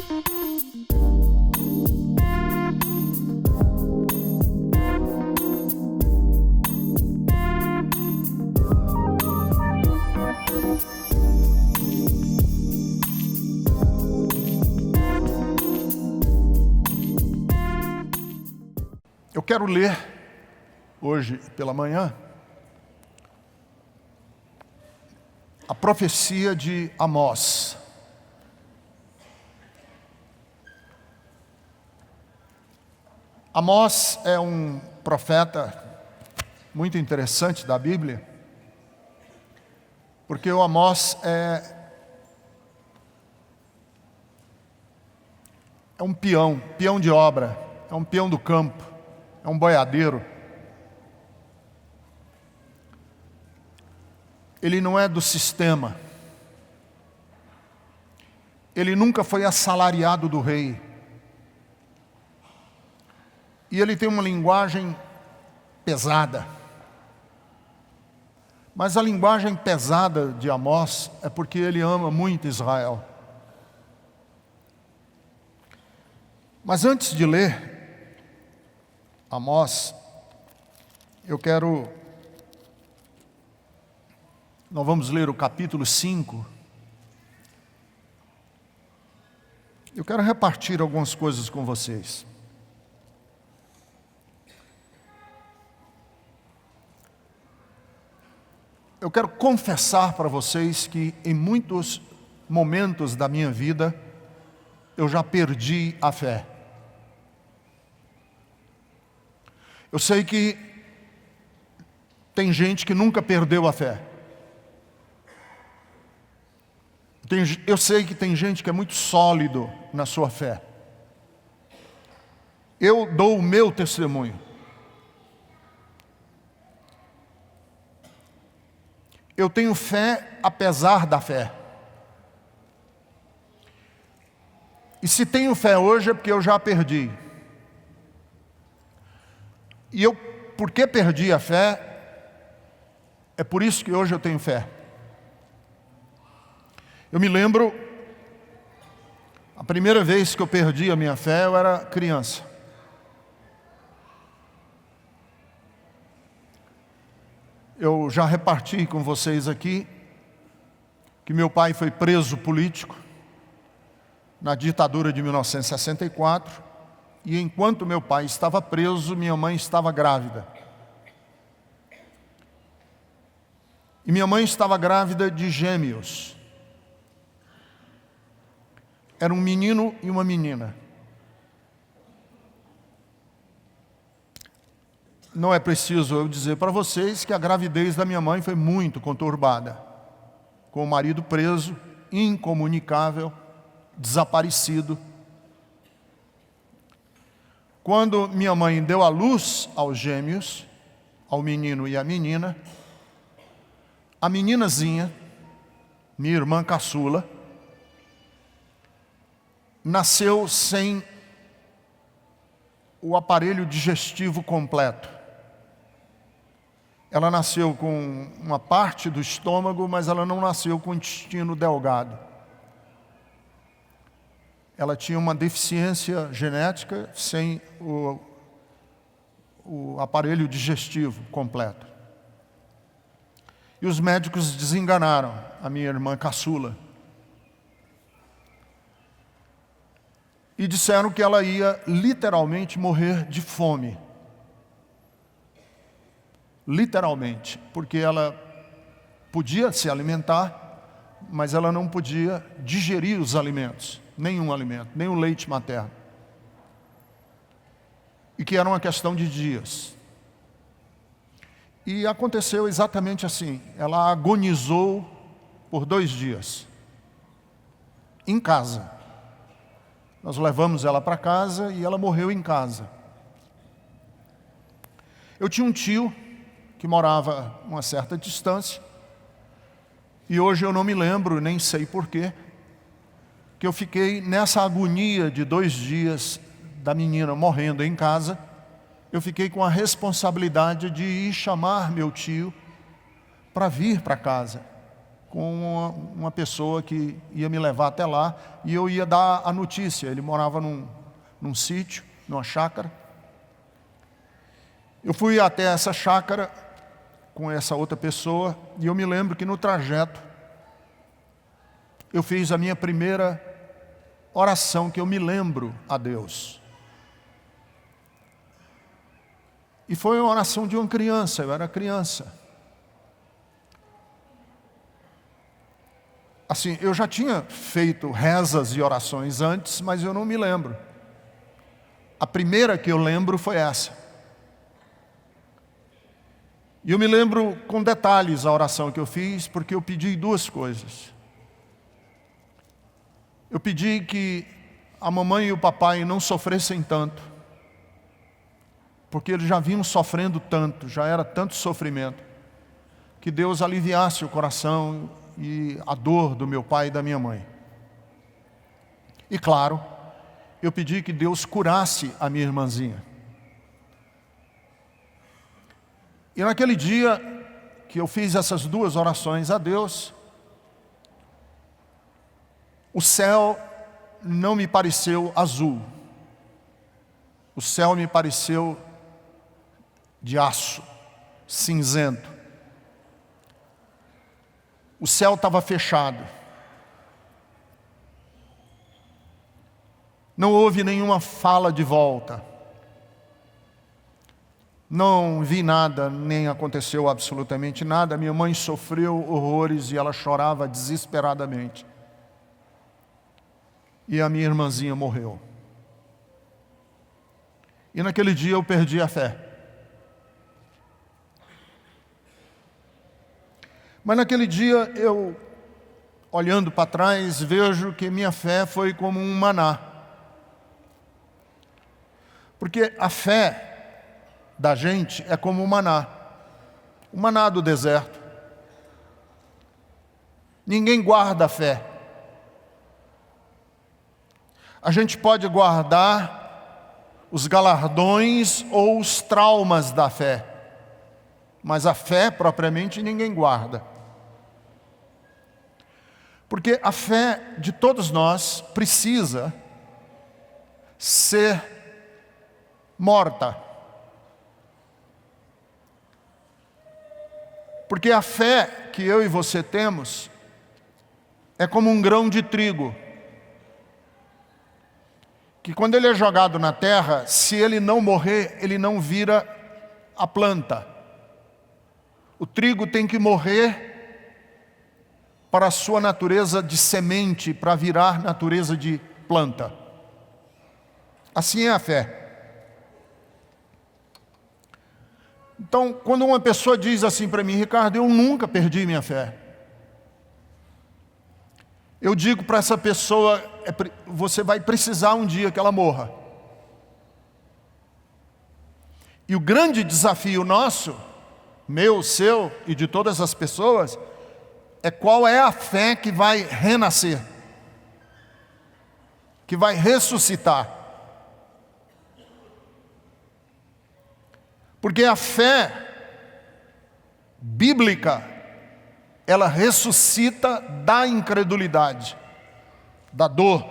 Eu quero ler, hoje pela manhã, a profecia de Amós. Amós é um profeta muito interessante da Bíblia, porque o Amós é um peão de obra, é um peão do campo. É um boiadeiro. Ele não é do sistema. Ele nunca foi assalariado do rei. E ele tem uma linguagem pesada. Mas a linguagem pesada de Amós é porque ele ama muito Israel. Mas antes de ler Amós, nós vamos ler o capítulo 5. Eu quero repartir algumas coisas com vocês. Eu quero confessar para vocês que em muitos momentos da minha vida, eu já perdi a fé. Eu sei que tem gente que nunca perdeu a fé. Eu sei que tem gente que é muito sólido na sua fé. Eu dou o meu testemunho. Eu tenho fé apesar da fé. E se tenho fé hoje é porque eu já a perdi. E eu, porque perdi a fé, é por isso que hoje eu tenho fé. Eu me lembro, a primeira vez que eu perdi a minha fé, eu era criança. Eu já reparti com vocês aqui que meu pai foi preso político na ditadura de 1964. E enquanto meu pai estava preso, minha mãe estava grávida. E minha mãe estava grávida de gêmeos. Era um menino e uma menina. Não é preciso eu dizer para vocês que a gravidez da minha mãe foi muito conturbada. Com o marido preso, incomunicável, desaparecido. Quando minha mãe deu à luz aos gêmeos, ao menino e à menina, a meninazinha, minha irmã caçula, nasceu sem o aparelho digestivo completo. Ela nasceu com uma parte do estômago, mas ela não nasceu com o intestino delgado. Ela tinha uma deficiência genética sem o aparelho digestivo completo. E os médicos desenganaram a minha irmã caçula. E disseram que ela ia literalmente morrer de fome. Literalmente, porque ela podia se alimentar, mas ela não podia digerir os alimentos. Nenhum alimento, nem o leite materno. E que era uma questão de dias. E aconteceu exatamente assim. Ela agonizou por 2 dias. Em casa. Nós levamos ela para casa e ela morreu em casa. Eu tinha um tio que morava a uma certa distância. E hoje eu não me lembro, nem sei porquê, que eu fiquei nessa agonia de 2 dias da menina morrendo em casa. Eu fiquei com a responsabilidade de ir chamar meu tio para vir para casa. com uma pessoa que ia me levar até lá e eu ia dar a notícia. Ele morava num sítio, numa chácara. Eu fui até essa chácara com essa outra pessoa e eu me lembro que no trajeto eu fiz a minha primeira oração que eu me lembro a Deus. E foi uma oração de uma criança, eu era criança. Assim, eu já tinha feito rezas e orações antes, mas eu não me lembro. A primeira que eu lembro foi essa. E eu me lembro com detalhes a oração que eu fiz, porque eu pedi duas coisas. Eu pedi que a mamãe e o papai não sofressem tanto, porque eles já vinham sofrendo tanto, já era tanto sofrimento, que Deus aliviasse o coração e a dor do meu pai e da minha mãe. E claro, eu pedi que Deus curasse a minha irmãzinha. E naquele dia que eu fiz essas duas orações a Deus, o céu não me pareceu azul. O céu me pareceu de aço, cinzento. O céu estava fechado. Não houve nenhuma fala de volta. Não vi nada, nem aconteceu absolutamente nada. Minha mãe sofreu horrores e ela chorava desesperadamente. E a minha irmãzinha morreu. E naquele dia eu perdi a fé. Mas naquele dia eu, olhando para trás, vejo que minha fé foi como um maná. Porque a fé da gente é como um maná. O maná do deserto. Ninguém guarda a fé. A gente pode guardar os galardões ou os traumas da fé, mas a fé propriamente ninguém guarda. Porque a fé de todos nós precisa ser morta. Porque a fé que eu e você temos é como um grão de trigo, que quando ele é jogado na terra, se ele não morrer, ele não vira a planta. O trigo tem que morrer para a sua natureza de semente, para virar natureza de planta. Assim é a fé. Então, quando uma pessoa diz assim para mim, Ricardo, eu nunca perdi minha fé. Eu digo para essa pessoa, você vai precisar um dia que ela morra. E o grande desafio nosso, meu, seu e de todas as pessoas, é qual é a fé que vai renascer, que vai ressuscitar. Porque a fé bíblica, ela ressuscita da incredulidade, da dor.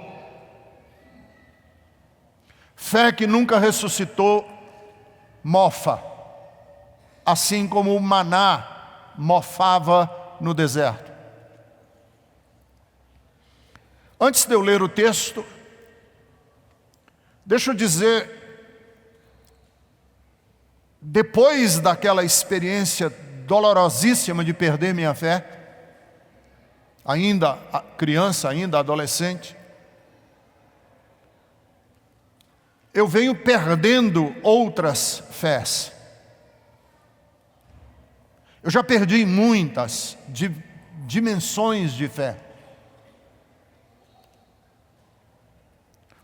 Fé que nunca ressuscitou, mofa, assim como o maná mofava no deserto. Antes de eu ler o texto, deixa eu dizer, depois daquela experiência dolorosíssima de perder minha fé, ainda criança, ainda adolescente, eu venho perdendo outras fés. Eu já perdi muitas dimensões de fé.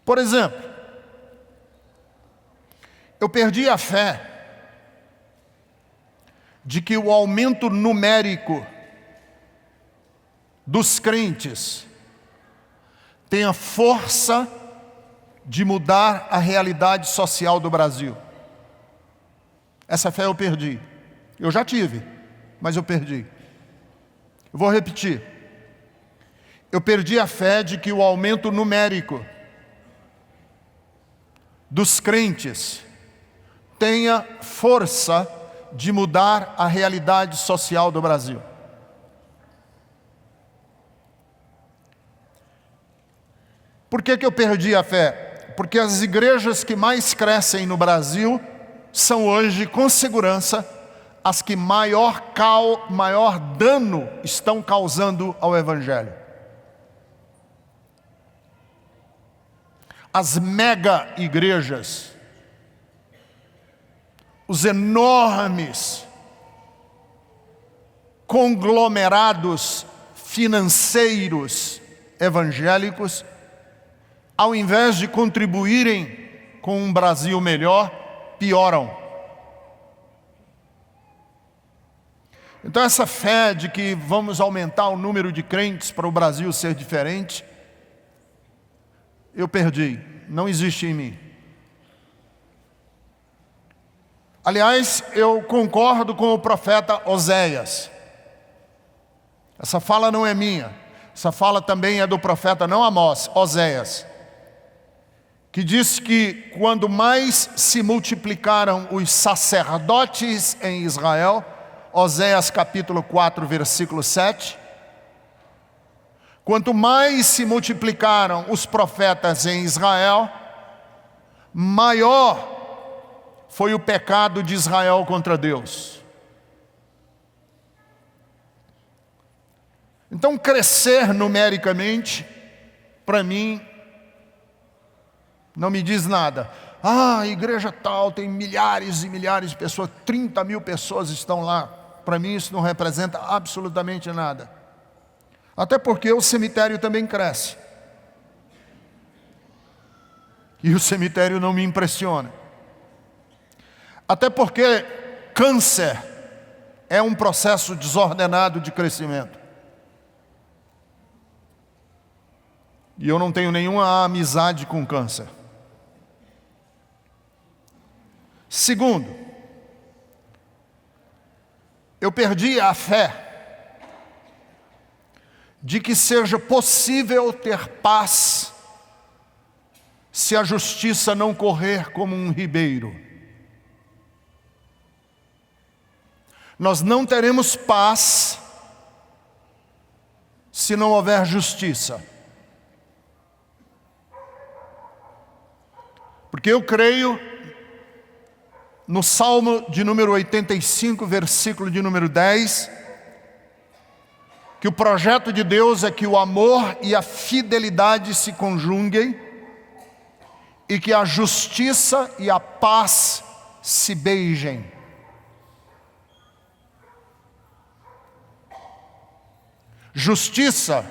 Por exemplo, eu perdi a fé de que o aumento numérico dos crentes tenha força de mudar a realidade social do Brasil. Essa fé eu perdi. Eu já tive, mas eu perdi. Eu vou repetir. Eu perdi a fé de que o aumento numérico dos crentes tenha força de mudar a realidade social do Brasil. Por que eu perdi a fé? Porque as igrejas que mais crescem no Brasil são hoje, com segurança, as que maior dano estão causando ao Evangelho. As mega igrejas, os enormes conglomerados financeiros evangélicos, ao invés de contribuírem com um Brasil melhor, pioram. Então essa fé de que vamos aumentar o número de crentes para o Brasil ser diferente, eu perdi, não existe em mim. Aliás, eu concordo com o profeta Oséias. Essa fala não é minha, essa fala também é do profeta, não Amós, Oséias, que diz que quando mais se multiplicaram os sacerdotes em Israel, Oséias capítulo 4, versículo 7, quanto mais se multiplicaram os profetas em Israel, maior foi o pecado de Israel contra Deus. Então, crescer numericamente, para mim, não me diz nada. A igreja tal tem milhares e milhares de pessoas, 30 mil pessoas estão lá. Para mim isso não representa absolutamente nada. Até porque o cemitério também cresce. E o cemitério não me impressiona. Até porque câncer é um processo desordenado de crescimento. E eu não tenho nenhuma amizade com câncer. Segundo, eu perdi a fé de que seja possível ter paz se a justiça não correr como um ribeiro. Nós não teremos paz se não houver justiça. Porque eu creio no Salmo de número 85, versículo de número 10, que o projeto de Deus é que o amor e a fidelidade se conjuguem e que a justiça e a paz se beijem. Justiça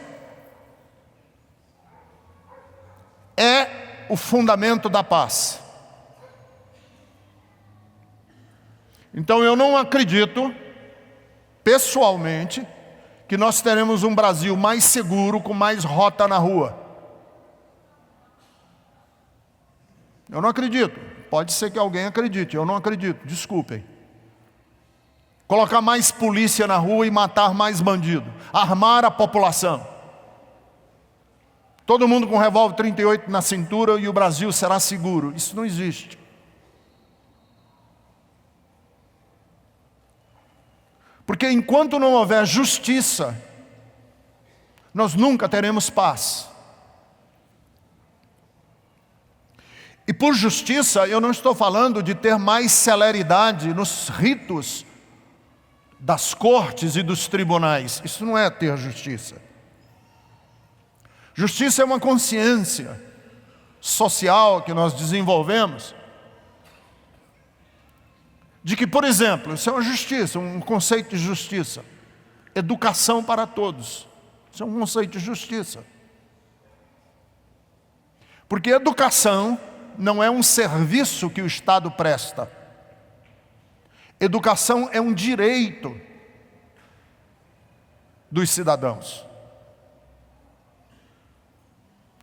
é o fundamento da paz. Então eu não acredito, pessoalmente, que nós teremos um Brasil mais seguro, com mais rota na rua. Eu não acredito. Pode ser que alguém acredite, eu não acredito, desculpem. Colocar mais polícia na rua e matar mais bandido. Armar a população. Todo mundo com revólver 38 na cintura e o Brasil será seguro. Isso não existe. Porque enquanto não houver justiça, nós nunca teremos paz. E por justiça, eu não estou falando de ter mais celeridade nos ritos das cortes e dos tribunais. Isso não é ter justiça. Justiça é uma consciência social que nós desenvolvemos de que, por exemplo, isso é uma justiça, um conceito de justiça. Educação para todos. Isso é um conceito de justiça. Porque educação não é um serviço que o Estado presta. Educação é um direito dos cidadãos.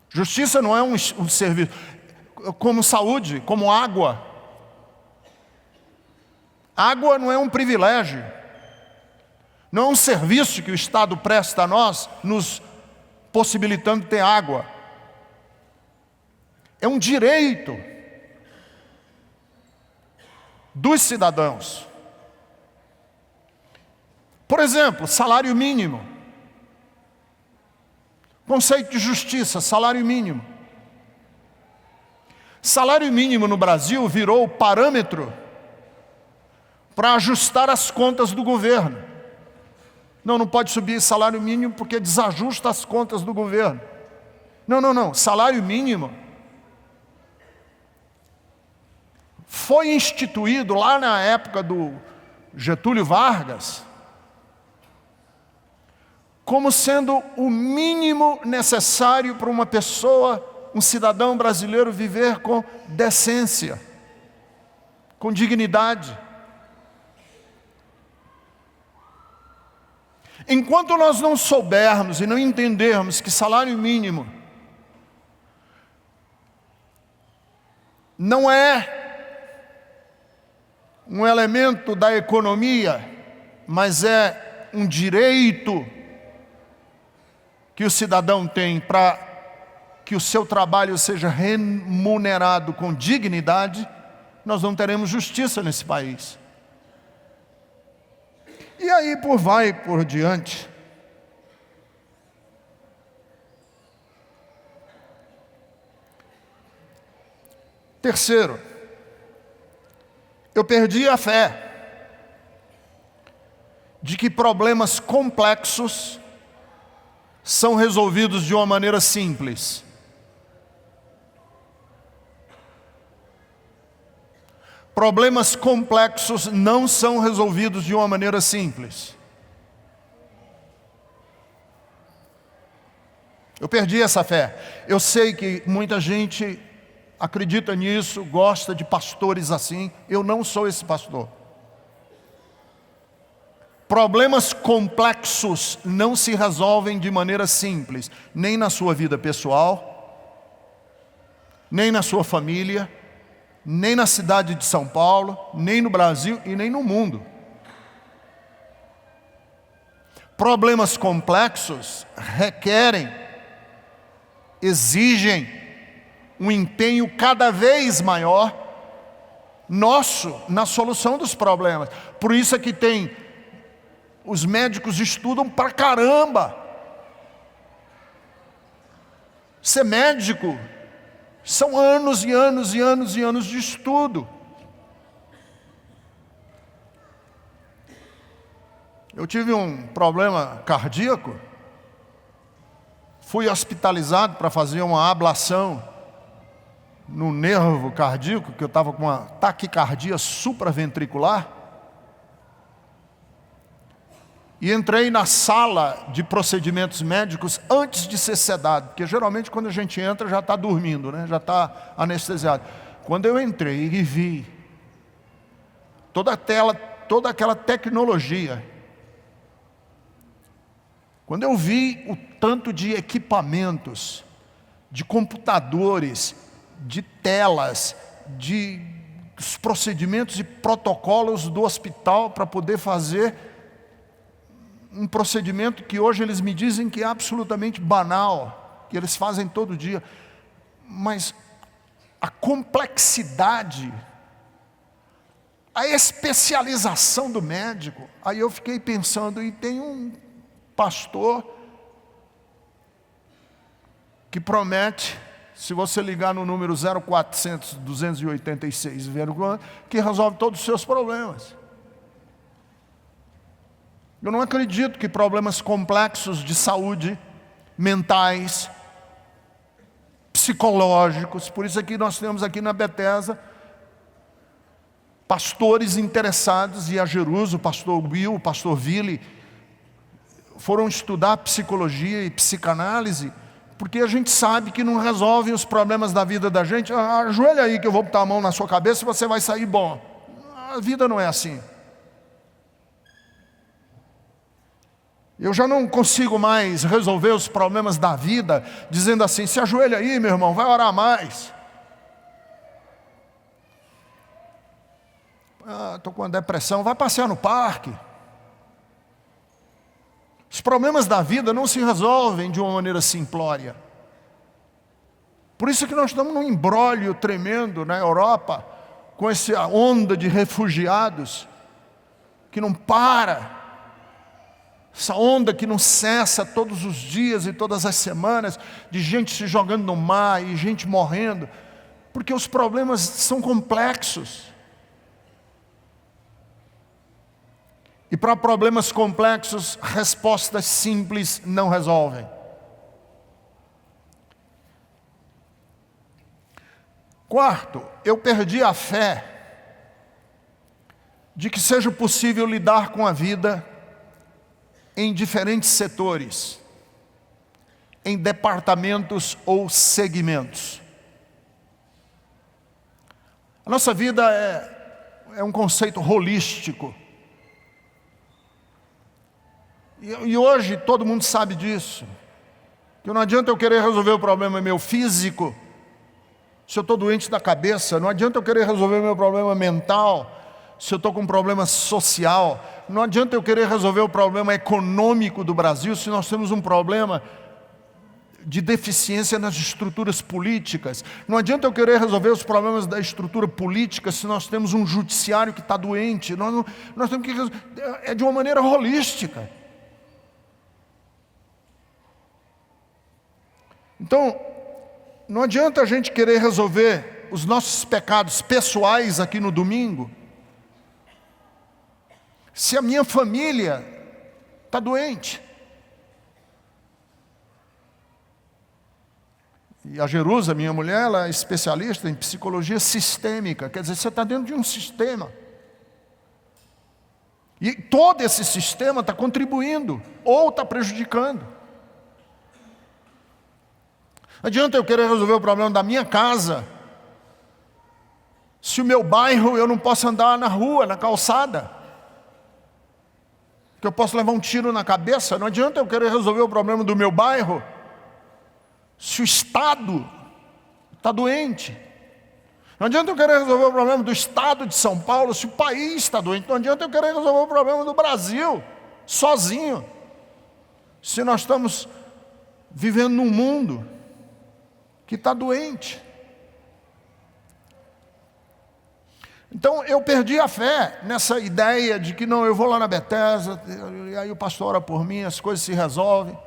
Justiça não é um serviço, como saúde, como água. Água não é um privilégio. Não é um serviço que o Estado presta a nós, nos possibilitando ter água. É um direito dos cidadãos. Por exemplo, salário mínimo. Conceito de justiça, salário mínimo. Salário mínimo no Brasil virou o parâmetro para ajustar as contas do governo. Não pode subir salário mínimo porque desajusta as contas do governo. Não. Salário mínimo foi instituído lá na época do Getúlio Vargas como sendo o mínimo necessário para uma pessoa, um cidadão brasileiro, viver com decência, com dignidade. Enquanto nós não soubermos e não entendermos que salário mínimo não é um elemento da economia, mas é um direito que o cidadão tem para que o seu trabalho seja remunerado com dignidade, nós não teremos justiça nesse país. E aí por diante. Terceiro, eu perdi a fé de que problemas complexos são resolvidos de uma maneira simples. Problemas complexos não são resolvidos de uma maneira simples. Eu perdi essa fé. Eu sei que muita gente acredita nisso, gosta de pastores assim. Eu não sou esse pastor. Problemas complexos não se resolvem de maneira simples, nem na sua vida pessoal, nem na sua família, nem na cidade de São Paulo, nem no Brasil e nem no mundo. Problemas complexos requerem, exigem um empenho cada vez maior nosso na solução dos problemas. Por isso é que os médicos estudam pra caramba. Ser médico são anos e anos e anos e anos de estudo. Eu tive um problema cardíaco, fui hospitalizado para fazer uma ablação no nervo cardíaco, que eu estava com uma taquicardia supraventricular. E entrei na sala de procedimentos médicos antes de ser sedado, porque geralmente quando a gente entra já está dormindo, né? Já está anestesiado. Quando eu entrei e vi toda aquela tecnologia, quando eu vi o tanto de equipamentos, de computadores, de telas, de os procedimentos e protocolos do hospital para poder fazer um procedimento que hoje eles me dizem que é absolutamente banal, que eles fazem todo dia, mas a complexidade, a especialização do médico, aí eu fiquei pensando, e tem um pastor que promete, se você ligar no número 0400 286, que resolve todos os seus problemas. Eu não acredito que problemas complexos de saúde, mentais, psicológicos, por isso aqui nós temos aqui na Bethesda pastores interessados, e a Jeruso, o pastor Will, o pastor Ville, foram estudar psicologia e psicanálise, porque a gente sabe que não resolve os problemas da vida da gente. Ajoelha aí que eu vou botar a mão na sua cabeça e você vai sair bom. A vida não é assim. Eu já não consigo mais resolver os problemas da vida dizendo assim, se ajoelha aí, meu irmão, vai orar mais. Estou com uma depressão, vai passear no parque. Os problemas da vida não se resolvem de uma maneira simplória. Por isso que nós estamos num imbróglio tremendo na Europa, com essa onda de refugiados, que não para. Essa onda que não cessa todos os dias e todas as semanas, de gente se jogando no mar e gente morrendo, porque os problemas são complexos. E para problemas complexos, respostas simples não resolvem. Quarto, eu perdi a fé de que seja possível lidar com a vida em diferentes setores, em departamentos ou segmentos. A nossa vida é um conceito holístico. E hoje todo mundo sabe disso. Que não adianta eu querer resolver o problema meu físico, se eu estou doente da cabeça. Não adianta eu querer resolver o meu problema mental, se eu estou com um problema social. Não adianta eu querer resolver o problema econômico do Brasil, se nós temos um problema de deficiência nas estruturas políticas. Não adianta eu querer resolver os problemas da estrutura política, se nós temos um judiciário que está doente. Nós temos que resolver. É de uma maneira holística. Então, não adianta a gente querer resolver os nossos pecados pessoais aqui no domingo, se a minha família está doente. E a Jerusa, minha mulher, ela é especialista em psicologia sistêmica, quer dizer, você está dentro de um sistema. E todo esse sistema está contribuindo, ou está prejudicando. Não adianta eu querer resolver o problema da minha casa, se o meu bairro eu não posso andar na rua, na calçada, que eu posso levar um tiro na cabeça. Não adianta eu querer resolver o problema do meu bairro, se o Estado está doente. Não adianta eu querer resolver o problema do Estado de São Paulo, se o país está doente. Não adianta eu querer resolver o problema do Brasil, sozinho, se nós estamos vivendo num mundo que está doente. Então eu perdi a fé nessa ideia de que não, eu vou lá na Bethesda, e aí o pastor ora por mim, as coisas se resolvem.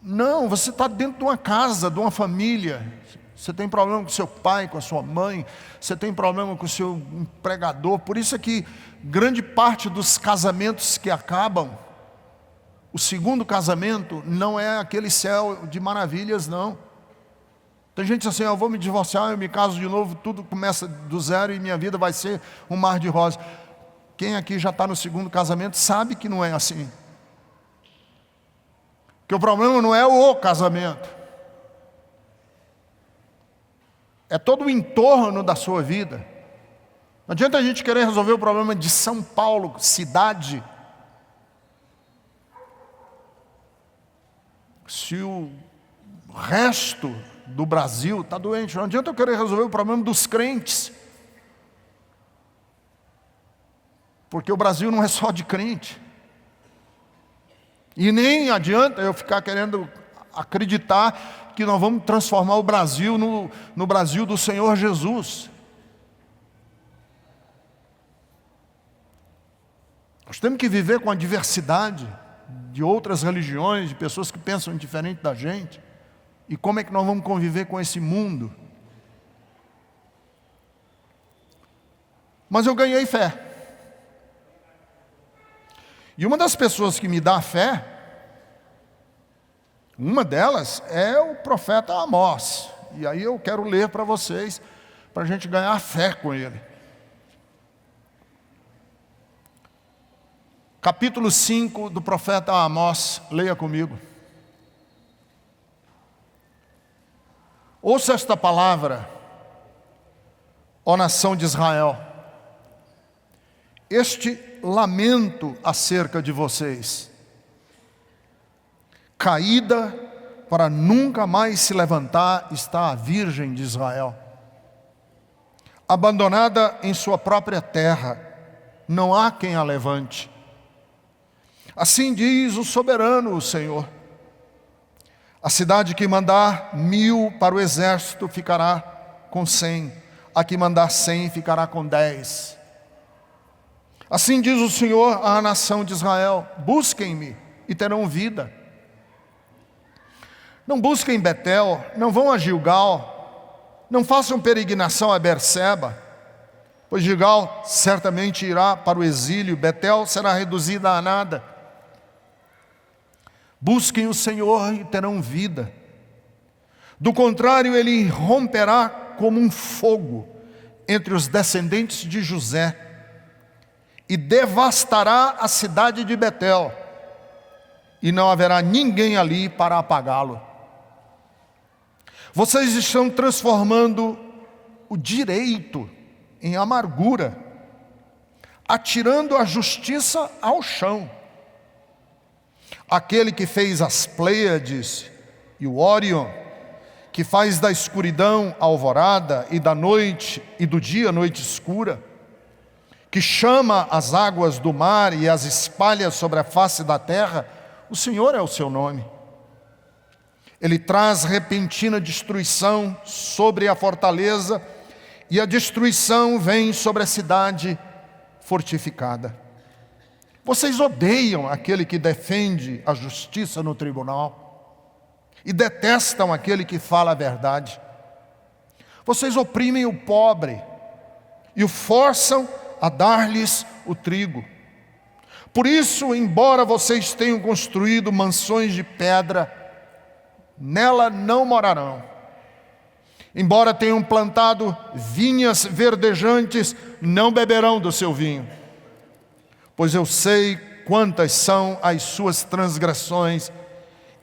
Não, você está dentro de uma casa, de uma família. Você tem problema com seu pai, com a sua mãe, você tem problema com o seu empregador. Por isso é que grande parte dos casamentos que acabam, o segundo casamento não é aquele céu de maravilhas, não. Tem gente assim, eu vou me divorciar, eu me caso de novo, tudo começa do zero e minha vida vai ser um mar de rosas. Quem aqui já está no segundo casamento sabe que não é assim. Que o problema não é o casamento. É todo o entorno da sua vida. Não adianta a gente querer resolver o problema de São Paulo, cidade, se o resto do Brasil está doente. Não adianta eu querer resolver o problema dos crentes, porque o Brasil não é só de crente. E nem adianta eu ficar querendo acreditar que nós vamos transformar o Brasil no Brasil do Senhor Jesus. Nós temos que viver com a diversidade de outras religiões, de pessoas que pensam diferente da gente. E como é que nós vamos conviver com esse mundo? Mas eu ganhei fé. E uma das pessoas que me dá fé, uma delas é o profeta Amós. E aí eu quero ler para vocês, para a gente ganhar fé com ele. Capítulo 5 do profeta Amós, leia comigo. Ouça esta palavra, ó nação de Israel. Este lamento acerca de vocês, caída para nunca mais se levantar está a virgem de Israel, abandonada em sua própria terra, não há quem a levante. Assim diz o soberano, o Senhor: a cidade que mandar 1000 para o exército ficará com 100, a que mandar 100 ficará com 10. Assim diz o Senhor à nação de Israel: busquem-me e terão vida. Não busquem Betel, não vão a Gilgal, não façam peregrinação a Berseba, pois Gilgal certamente irá para o exílio, Betel será reduzida a nada. Busquem o Senhor e terão vida. Do contrário, Ele romperá como um fogo entre os descendentes de José e devastará a cidade de Betel, e não haverá ninguém ali para apagá-lo. Vocês estão transformando o direito em amargura, atirando a justiça ao chão. Aquele que fez as Pleiades e o Órion, que faz da escuridão a alvorada e da noite e do dia a noite escura, que chama as águas do mar e as espalha sobre a face da terra, o Senhor é o seu nome. Ele traz repentina destruição sobre a fortaleza, e a destruição vem sobre a cidade fortificada. Vocês odeiam aquele que defende a justiça no tribunal e detestam aquele que fala a verdade. Vocês oprimem o pobre e o forçam a dar-lhes o trigo. Por isso, embora vocês tenham construído mansões de pedra, nela não morarão. Embora tenham plantado vinhas verdejantes, não beberão do seu vinho. Pois eu sei quantas são as suas transgressões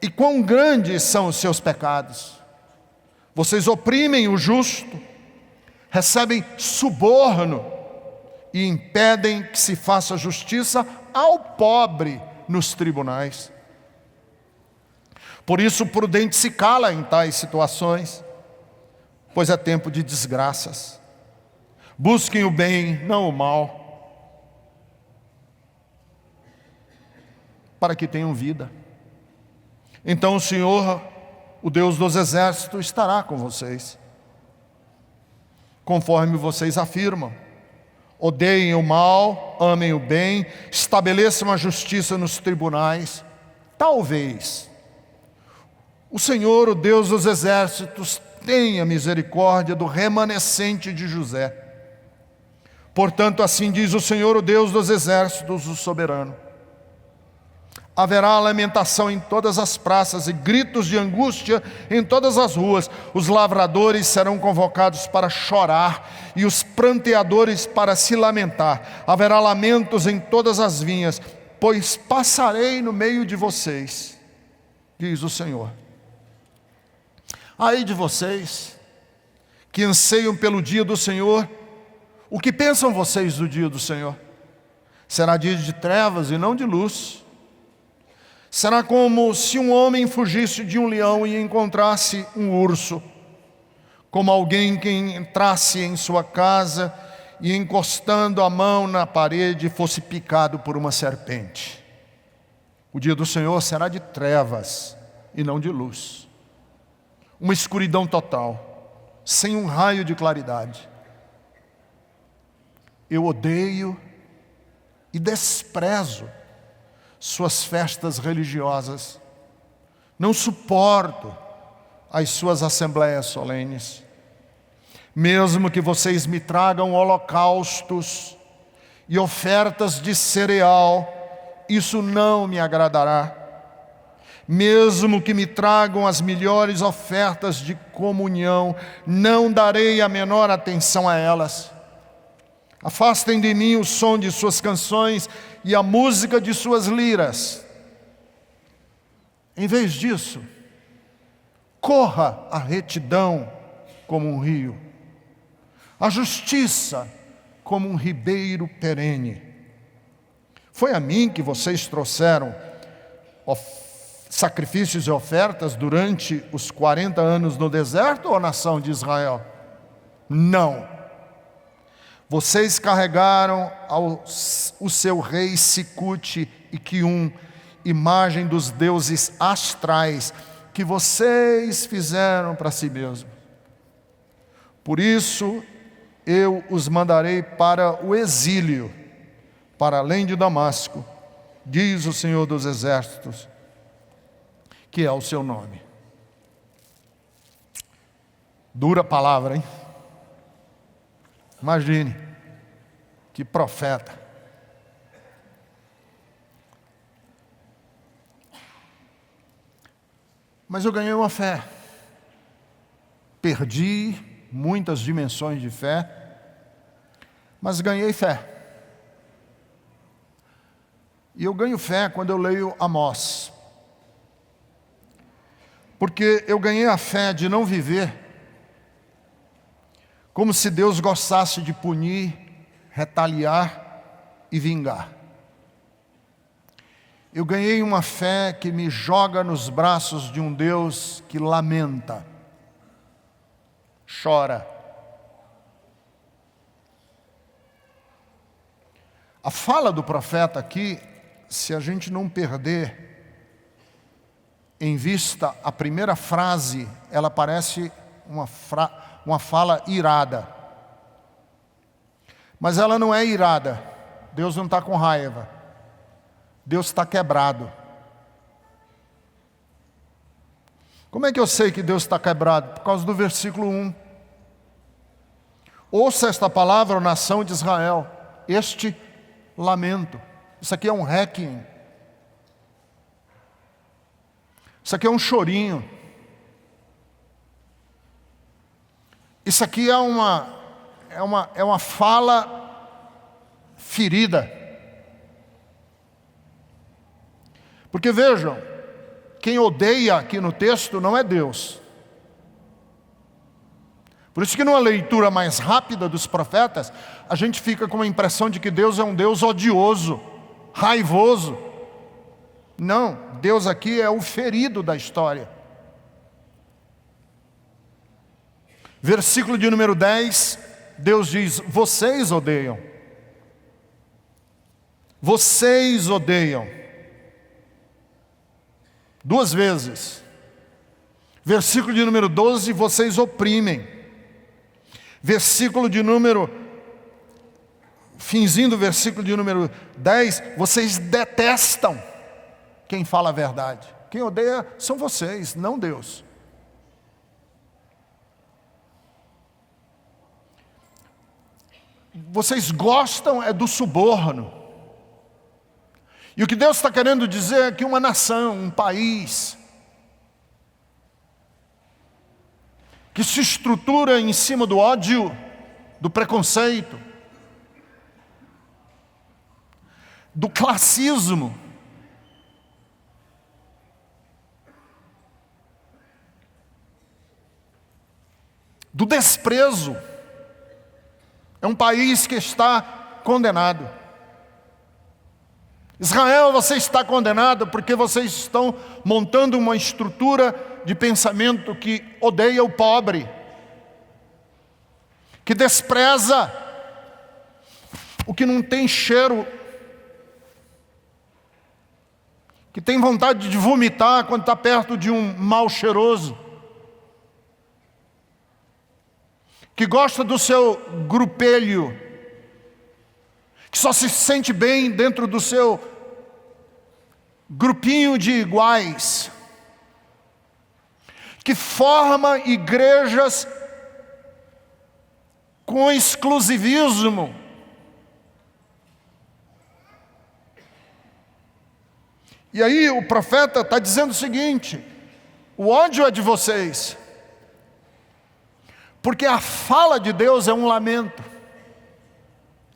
e quão grandes são os seus pecados. Vocês oprimem o justo, recebem suborno e impedem que se faça justiça ao pobre nos tribunais. Por isso o prudente se cala em tais situações, pois é tempo de desgraças. Busquem o bem, não o mal, para que tenham vida. Então o Senhor, o Deus dos exércitos, estará com vocês, conforme vocês afirmam. Odeiem o mal, amem o bem, estabeleçam a justiça nos tribunais. Talvez o Senhor, o Deus dos exércitos, tenha misericórdia do remanescente de José. Portanto, assim diz o Senhor, o Deus dos exércitos, o soberano: haverá lamentação em todas as praças e gritos de angústia em todas as ruas. Os lavradores serão convocados para chorar e os pranteadores para se lamentar. Haverá lamentos em todas as vinhas, pois passarei no meio de vocês, diz o Senhor. Ai de vocês que anseiam pelo dia do Senhor, o que pensam vocês do dia do Senhor? Será dia de trevas e não de luz. Será como se um homem fugisse de um leão e encontrasse um urso, como alguém que entrasse em sua casa e, encostando a mão na parede, fosse picado por uma serpente. O dia do Senhor será de trevas e não de luz, uma escuridão total, sem um raio de claridade. Eu odeio e desprezo suas festas religiosas, não suporto as suas assembleias solenes. Mesmo que vocês me tragam holocaustos e ofertas de cereal, isso não me agradará. Mesmo que me tragam as melhores ofertas de comunhão, não darei a menor atenção a elas. Afastem de mim o som de suas canções e a música de suas liras. Em vez disso, corra a retidão como um rio, a justiça como um ribeiro perene. Foi a mim que vocês trouxeram sacrifícios e ofertas durante os 40 anos no deserto, ou nação de Israel? Não. Vocês carregaram o seu rei Sicute e Quium, imagem dos deuses astrais, que vocês fizeram para si mesmos. Por isso eu os mandarei para o exílio, para além de Damasco, diz o Senhor dos Exércitos, que é o seu nome. Dura palavra, hein? Imagine, que profeta. Mas eu ganhei uma fé. Perdi muitas dimensões de fé, mas ganhei fé. E eu ganho fé quando eu leio Amós. Porque eu ganhei a fé de não viver como se Deus gostasse de punir, retaliar e vingar. Eu ganhei uma fé que me joga nos braços de um Deus que lamenta, chora. A fala do profeta aqui, se a gente não perder em vista a primeira frase, ela parece uma fala irada. Mas ela não é irada. Deus não está com raiva. Deus está quebrado. Como é que eu sei que Deus está quebrado? Por causa do versículo 1. Ouça esta palavra, ó nação de Israel, este lamento. Isso aqui é um requiem. Isso aqui é um chorinho. Isso aqui é uma fala ferida. Porque vejam, quem odeia aqui no texto não é Deus. Por isso que numa leitura mais rápida dos profetas, a gente fica com a impressão de que Deus é um Deus odioso, raivoso. Não, Deus aqui é o ferido da história. Versículo de número 10, Deus diz: vocês odeiam. Vocês odeiam. Duas vezes. Versículo de número 12, vocês oprimem. Versículo de número, finzinho do versículo de número 10, vocês detestam quem fala a verdade. Quem odeia são vocês, não Deus. Vocês gostam é do suborno. E o que Deus está querendo dizer é que uma nação, um país, que se estrutura em cima do ódio, do preconceito, do classismo, do desprezo, é um país que está condenado. Israel, você está condenado porque vocês estão montando uma estrutura de pensamento que odeia o pobre, que despreza o que não tem cheiro, que tem vontade de vomitar quando está perto de um mal cheiroso, que gosta do seu grupelho, que só se sente bem dentro do seu grupinho de iguais, que forma igrejas com exclusivismo. E aí o profeta está dizendo o seguinte: o ódio é de vocês, porque a fala de Deus é um lamento.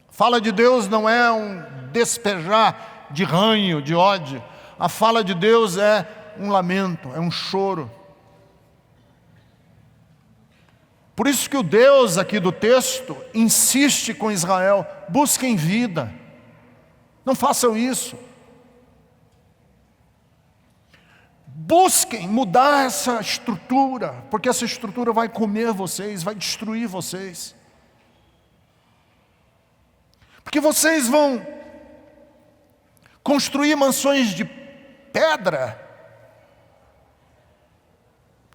A fala de Deus não é um despejar de ranho, de ódio. A fala de Deus é um lamento, é um choro. Por isso que o Deus aqui do texto insiste com Israel: busquem vida, não façam isso. Busquem mudar essa estrutura, porque essa estrutura vai comer vocês, vai destruir vocês. Porque vocês vão construir mansões de pedra.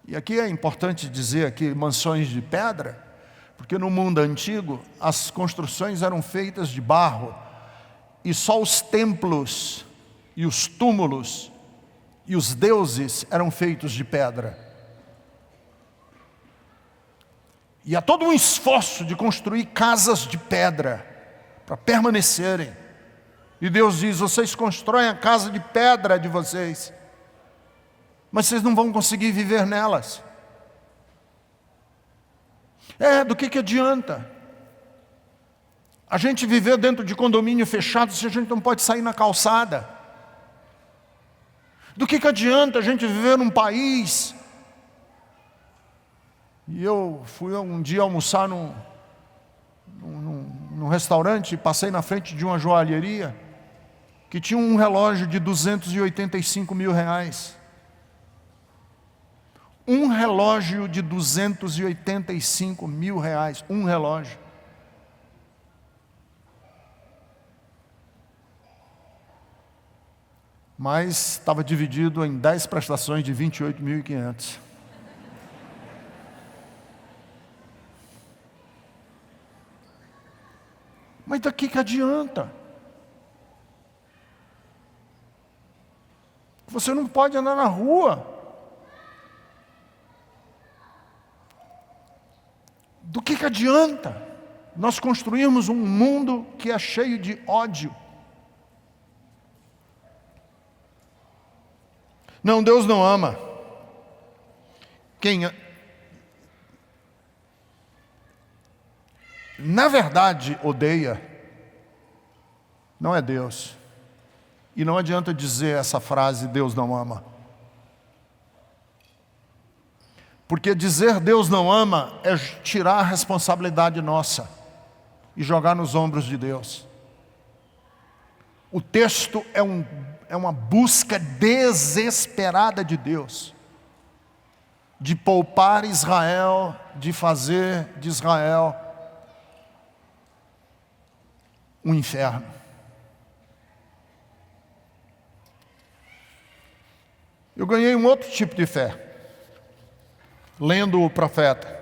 E aqui é importante dizer aqui mansões de pedra, porque no mundo antigo as construções eram feitas de barro, e só os templos e os túmulos e os deuses eram feitos de pedra. E há todo um esforço de construir casas de pedra para permanecerem. E Deus diz: vocês constroem a casa de pedra de vocês, mas vocês não vão conseguir viver nelas. Do que adianta a gente viver dentro de condomínio fechado se a gente não pode sair na calçada? Do que adianta a gente viver num país? E eu fui um dia almoçar num restaurante e passei na frente de uma joalheria que tinha um relógio de 285 mil reais. Um relógio de 285 mil reais, um relógio. Mas estava dividido em 10 prestações de 28.500. Mas daqui que adianta? Você não pode andar na rua. Do que adianta nós construirmos um mundo que é cheio de ódio? Não, Deus não ama. Na verdade odeia, não é Deus. E não adianta dizer essa frase, Deus não ama. Porque dizer Deus não ama é tirar a responsabilidade nossa e jogar nos ombros de Deus. O texto é uma busca desesperada de Deus, de poupar Israel, de fazer de Israel um inferno. Eu ganhei um outro tipo de fé lendo o profeta,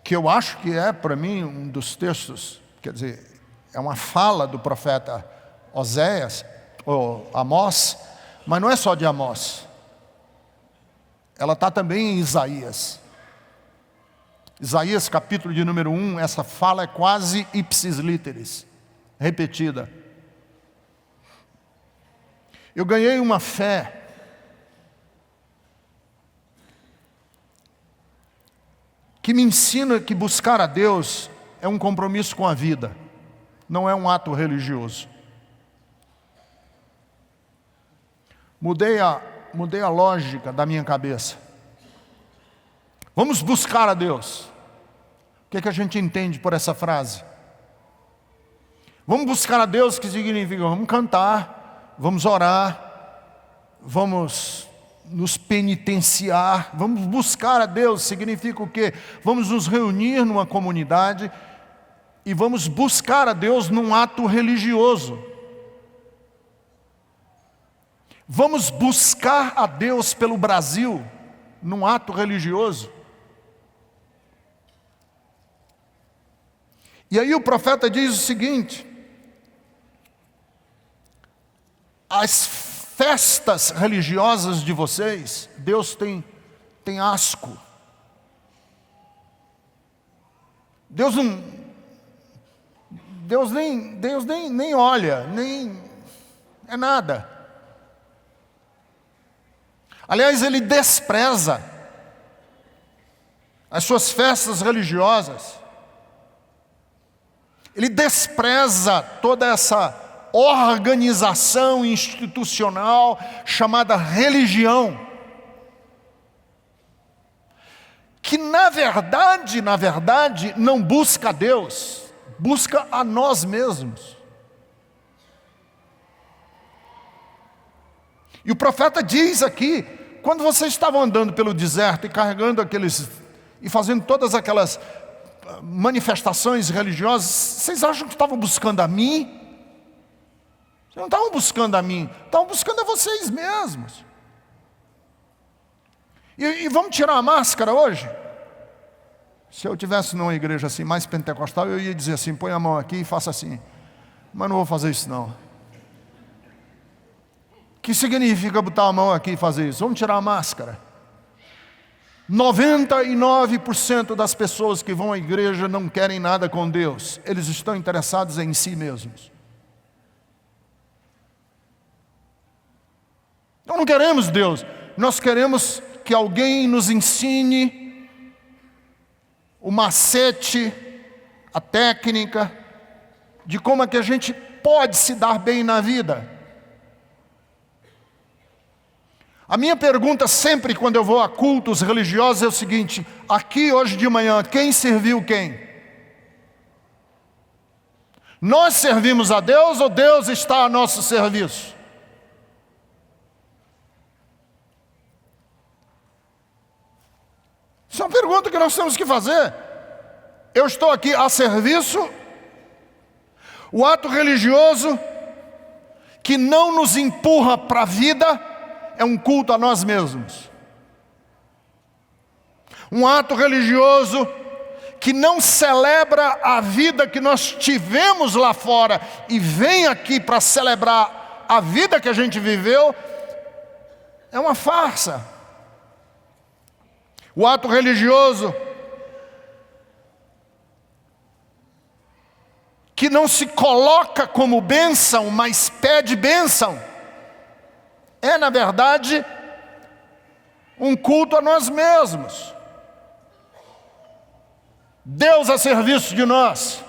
que eu acho que é, para mim, um dos textos, quer dizer, é uma fala do profeta Oséias, ou Amós, mas não é só de Amós, ela está também em Isaías. Isaías capítulo de número 1, essa fala é quase ipsis literis, repetida. Eu ganhei uma fé que me ensina que buscar a Deus é um compromisso com a vida, não é um ato religioso. Mudei a lógica da minha cabeça. Vamos buscar a Deus. O que a gente entende por essa frase? Vamos buscar a Deus, que significa vamos cantar, vamos orar, vamos nos penitenciar, vamos buscar a Deus, significa o quê? Vamos nos reunir numa comunidade e vamos buscar a Deus num ato religioso. Vamos buscar a Deus pelo Brasil num ato religioso. E aí o profeta diz o seguinte: as festas religiosas de vocês, Deus tem asco. Deus nem olha, nem é nada. Aliás, Ele despreza as suas festas religiosas. Ele despreza toda essa organização institucional chamada religião, que na verdade não busca a Deus, busca a nós mesmos. E o profeta diz aqui, quando vocês estavam andando pelo deserto e carregando e fazendo todas aquelas manifestações religiosas, vocês acham que estavam buscando a mim? Vocês não estavam buscando a mim, estavam buscando a vocês mesmos. E vamos tirar a máscara hoje? Se eu tivesse numa igreja assim, mais pentecostal, eu ia dizer assim, põe a mão aqui e faça assim. Mas não vou fazer isso não. O que significa botar a mão aqui e fazer isso? Vamos tirar a máscara. 99% das pessoas que vão à igreja não querem nada com Deus. Eles estão interessados em si mesmos. Nós não queremos Deus. Nós queremos que alguém nos ensine o macete, a técnica, de como é que a gente pode se dar bem na vida. A minha pergunta sempre quando eu vou a cultos religiosos é o seguinte: aqui hoje de manhã, quem serviu quem? Nós servimos a Deus ou Deus está a nosso serviço? Isso é uma pergunta que nós temos que fazer. Eu estou aqui a serviço? O ato religioso que não nos empurra para a vida é um culto a nós mesmos. Um ato religioso que não celebra a vida que nós tivemos lá fora e vem aqui para celebrar a vida que a gente viveu é uma farsa. O ato religioso que não se coloca como bênção, mas pede bênção, é na verdade um culto a nós mesmos. Deus a serviço de nós.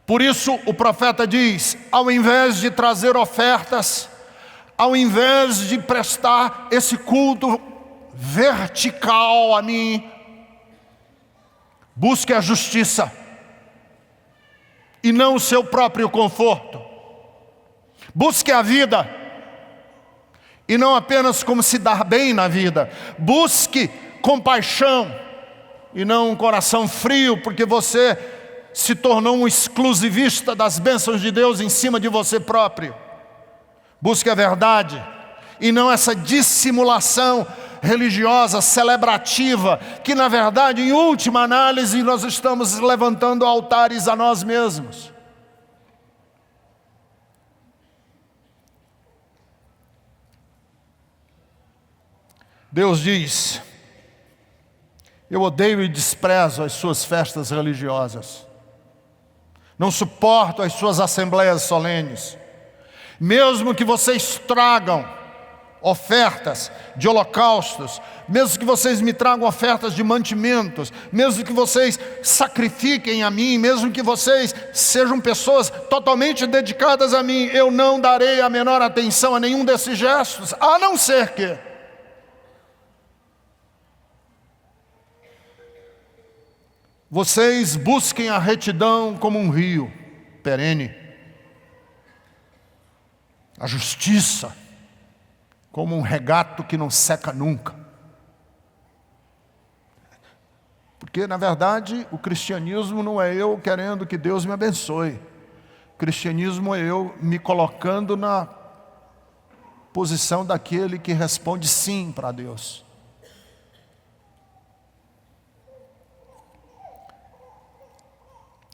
Por isso o profeta diz, ao invés de trazer ofertas, ao invés de prestar esse culto vertical a mim, busque a justiça e não o seu próprio conforto. Busque a vida e não apenas como se dar bem na vida. Busque compaixão e não um coração frio, porque você se tornou um exclusivista das bênçãos de Deus em cima de você próprio. Busque a verdade e não essa dissimulação religiosa, celebrativa, que na verdade, em última análise, nós estamos levantando altares a nós mesmos. Deus diz, eu odeio e desprezo as suas festas religiosas. Não suporto as suas assembleias solenes. Mesmo que vocês tragam ofertas de holocaustos, mesmo que vocês me tragam ofertas de mantimentos, mesmo que vocês sacrifiquem a mim, mesmo que vocês sejam pessoas totalmente dedicadas a mim, eu não darei a menor atenção a nenhum desses gestos, a não ser que vocês busquem a retidão como um rio perene, a justiça como um regato que não seca nunca. Porque, na verdade, o cristianismo não é eu querendo que Deus me abençoe. O cristianismo é eu me colocando na posição daquele que responde sim para Deus.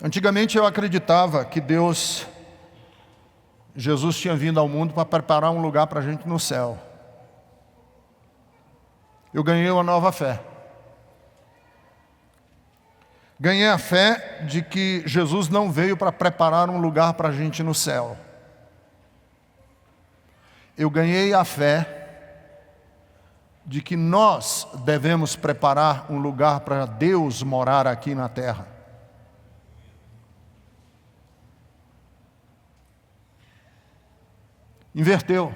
Antigamente eu acreditava que Jesus tinha vindo ao mundo para preparar um lugar para a gente no céu. Eu ganhei uma nova fé. Ganhei a fé de que Jesus não veio para preparar um lugar para a gente no céu. Eu ganhei a fé de que nós devemos preparar um lugar para Deus morar aqui na terra. Inverteu.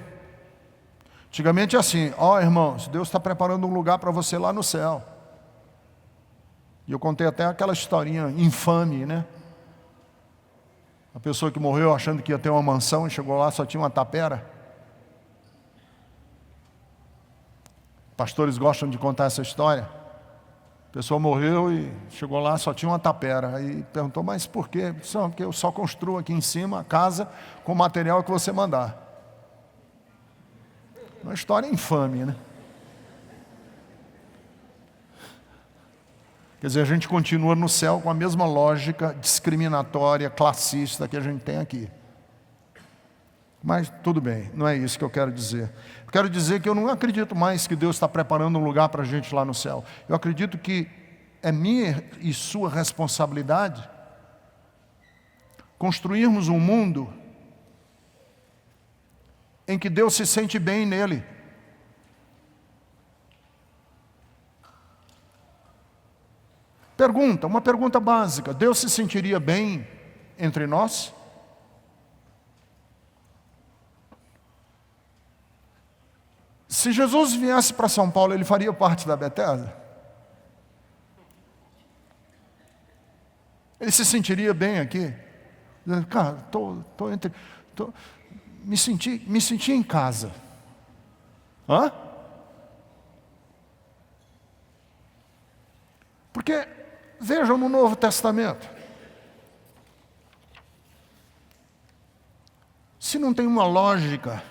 Antigamente é assim, irmãos, Deus está preparando um lugar para você lá no céu. E eu contei até aquela historinha infame, né? A pessoa que morreu achando que ia ter uma mansão e chegou lá, só tinha uma tapera. Pastores gostam de contar essa história. A pessoa morreu e chegou lá, só tinha uma tapera. Aí perguntou, mas por quê? Não, porque eu só construo aqui em cima a casa com o material que você mandar. Uma história infame, né? Quer dizer, a gente continua no céu com a mesma lógica discriminatória, classista que a gente tem aqui. Mas tudo bem, não é isso que eu quero dizer. Eu quero dizer que eu não acredito mais que Deus está preparando um lugar para a gente lá no céu. Eu acredito que é minha e sua responsabilidade construirmos um mundo em que Deus se sente bem nele. Pergunta, uma pergunta básica: Deus se sentiria bem entre nós? Se Jesus viesse para São Paulo, ele faria parte da Bethesda? Ele se sentiria bem aqui? Cara, me senti em casa. Hã? Porque, vejam no Novo Testamento, se não tem uma lógica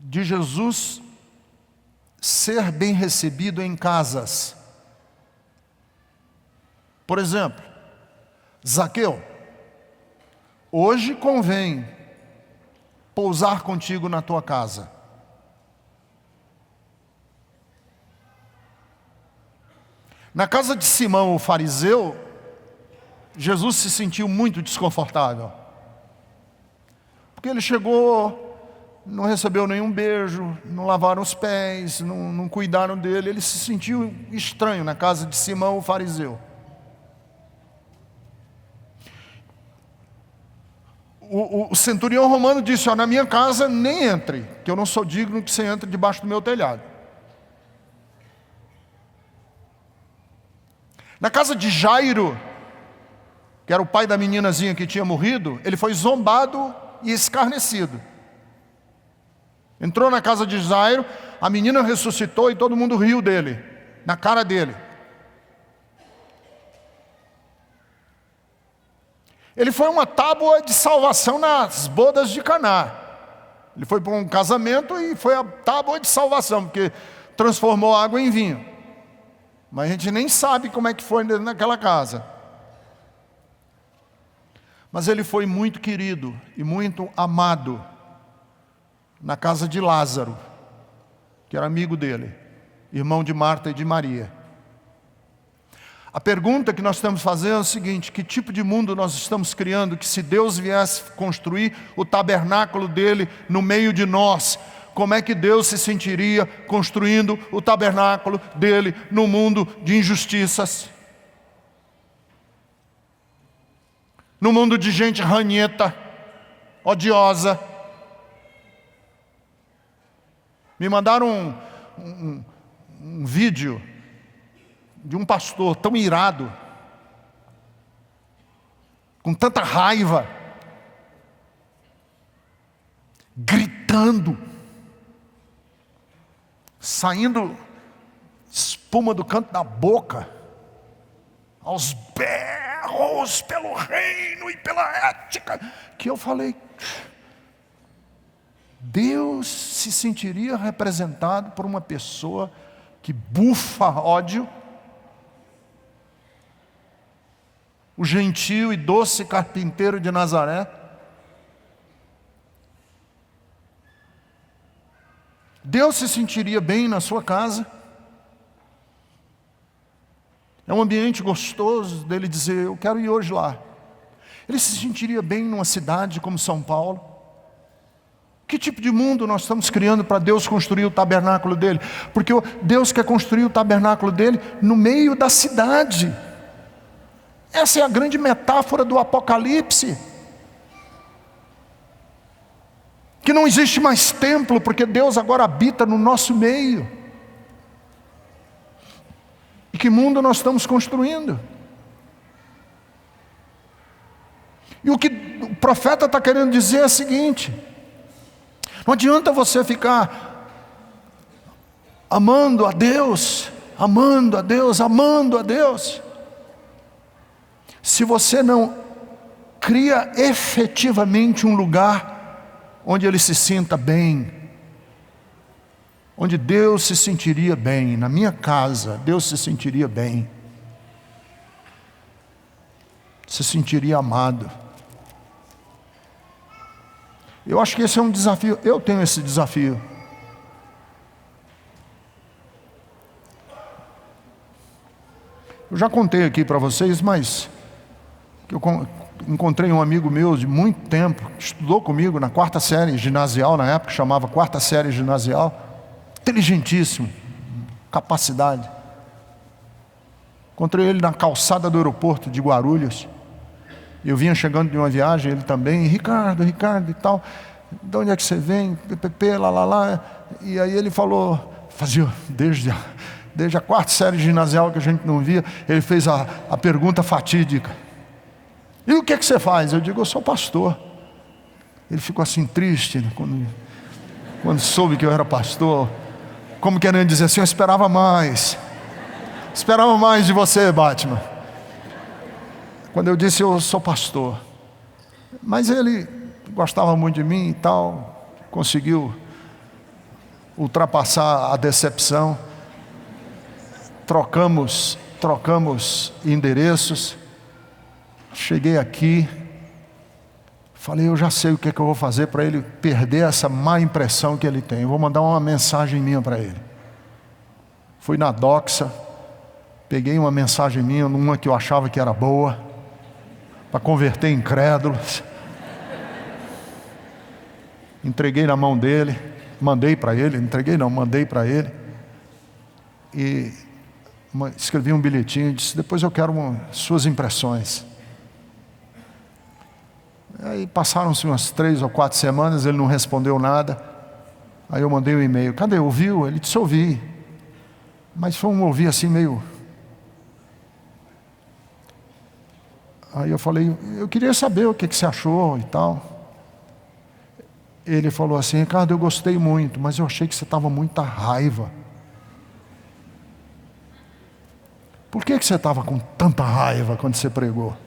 de Jesus ser bem recebido em casas. Por exemplo, Zaqueu, hoje convém pousar contigo na tua casa. Na casa de Simão, o fariseu, Jesus se sentiu muito desconfortável. Porque ele chegou, não recebeu nenhum beijo, não lavaram os pés, não cuidaram dele. Ele se sentiu estranho na casa de Simão, o fariseu. O centurião romano disse, ó, na minha casa nem entre, que eu não sou digno que você entre debaixo do meu telhado. Na casa de Jairo, que era o pai da meninazinha que tinha morrido, ele foi zombado e escarnecido. Entrou na casa de Jairo, a menina ressuscitou e todo mundo riu dele, na cara dele. Ele foi uma tábua de salvação nas bodas de Caná. Ele foi para um casamento e foi a tábua de salvação, porque transformou a água em vinho. Mas a gente nem sabe como é que foi naquela casa. Mas ele foi muito querido e muito amado na casa de Lázaro, que era amigo dele, irmão de Marta e de Maria. A pergunta que nós estamos fazendo é o seguinte: que tipo de mundo nós estamos criando que, se Deus viesse construir o tabernáculo dele no meio de nós, como é que Deus se sentiria construindo o tabernáculo dele no mundo de injustiças? No mundo de gente ranheta, odiosa. Me mandaram um vídeo de um pastor tão irado, com tanta raiva, gritando, saindo espuma do canto da boca, aos berros pelo reino e pela ética, que eu falei, Deus se sentiria representado por uma pessoa que bufa ódio? O gentil e doce carpinteiro de Nazaré? Deus se sentiria bem na sua casa? É um ambiente gostoso dele dizer, eu quero ir hoje lá. Ele se sentiria bem numa cidade como São Paulo? Que tipo de mundo nós estamos criando para Deus construir o tabernáculo dele? Porque Deus quer construir o tabernáculo dele no meio da cidade. Essa é a grande metáfora do Apocalipse. Que não existe mais templo, porque Deus agora habita no nosso meio. E que mundo nós estamos construindo? E o que o profeta está querendo dizer é o seguinte: não adianta você ficar amando a Deus, amando a Deus, amando a Deus. Se você não cria efetivamente um lugar onde ele se sinta bem, onde Deus se sentiria bem, na minha casa, Deus se sentiria bem, se sentiria amado. Eu acho que esse é um desafio, eu tenho esse desafio. Eu já contei aqui para vocês, mas que eu encontrei um amigo meu de muito tempo, que estudou comigo na 4ª série ginasial, na época chamava 4ª série ginasial, inteligentíssimo, capacidade. Encontrei ele na calçada do aeroporto de Guarulhos. Eu vinha chegando de uma viagem, ele também, Ricardo e tal, de onde é que você vem? PPP, lá. E aí ele falou, fazia desde a 4ª série ginasial que a gente não via, ele fez a pergunta fatídica. E o que é que você faz? Eu digo, eu sou pastor. Ele ficou assim triste, né, quando soube que eu era pastor, como querendo dizer assim, eu esperava mais de você, Batman. Quando eu disse, eu sou pastor. Mas ele gostava muito de mim e tal, conseguiu ultrapassar a decepção. Trocamos endereços. Cheguei aqui, falei, eu já sei o que é que eu vou fazer para ele perder essa má impressão que ele tem. Eu vou mandar uma mensagem minha para ele. Fui na Doxa, peguei uma mensagem minha, uma que eu achava que era boa, para converter incrédulos. Entreguei na mão dele, mandei para ele, mandei para ele. E escrevi um bilhetinho e disse, depois eu quero suas impressões. Aí passaram-se umas 3 ou 4 semanas, ele não respondeu nada. Aí eu mandei um e-mail, cadê, ouviu? Ele disse, ouvi. Mas foi um ouvir assim meio... Aí eu falei, eu queria saber o que você achou e tal. Ele falou assim, Ricardo, eu gostei muito, mas eu achei que você estava muita raiva. Por que você estava com tanta raiva quando você pregou?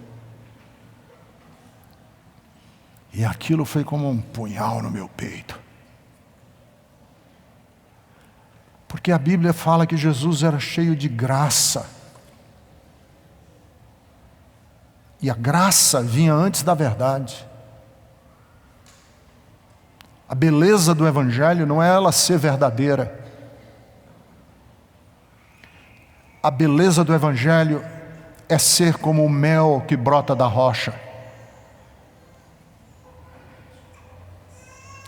E aquilo foi como um punhal no meu peito. Porque a Bíblia fala que Jesus era cheio de graça. E a graça vinha antes da verdade. A beleza do Evangelho não é ela ser verdadeira. A beleza do Evangelho é ser como o mel que brota da rocha.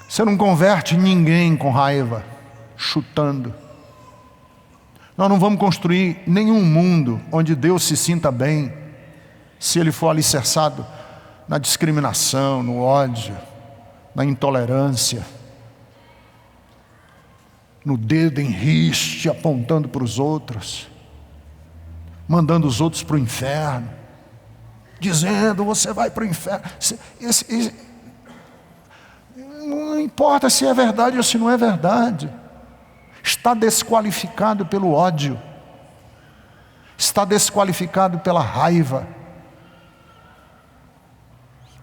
Você não converte ninguém com raiva, chutando. Nós não vamos construir nenhum mundo onde Deus se sinta bem, se Ele for alicerçado na discriminação, no ódio, na intolerância, no dedo em riste, apontando para os outros, mandando os outros para o inferno, dizendo, você vai para o inferno. Não importa se é verdade ou se não é verdade. Está desqualificado pelo ódio. Está desqualificado pela raiva.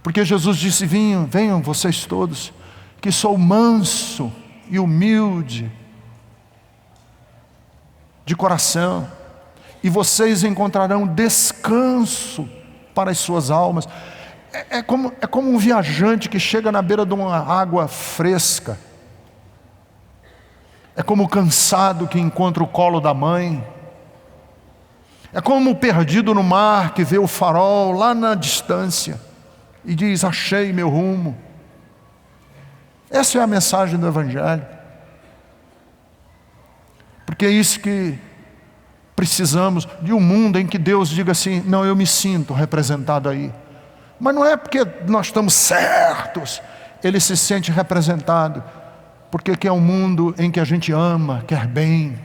Porque Jesus disse, venham vocês todos, que sou manso e humilde de coração, e vocês encontrarão descanso para as suas almas. É como um viajante que chega na beira de uma água fresca. É como o cansado que encontra o colo da mãe. É como o perdido no mar que vê o farol lá na distância e diz, achei meu rumo. Essa é a mensagem do Evangelho. Porque é isso que precisamos, de um mundo em que Deus diga assim, não, eu me sinto representado aí. Mas não é porque nós estamos certos, Ele se sente representado, porque é um mundo em que a gente ama, quer bem.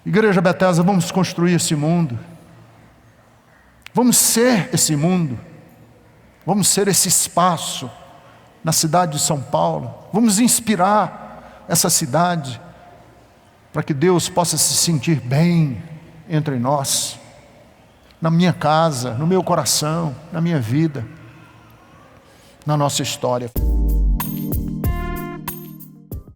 Igreja Bethesda, vamos construir esse mundo. Vamos ser esse mundo. Vamos ser esse espaço na cidade de São Paulo. Vamos inspirar essa cidade. para que Deus possa se sentir bem entre nós, na minha casa, no meu coração, na minha vida, na nossa história.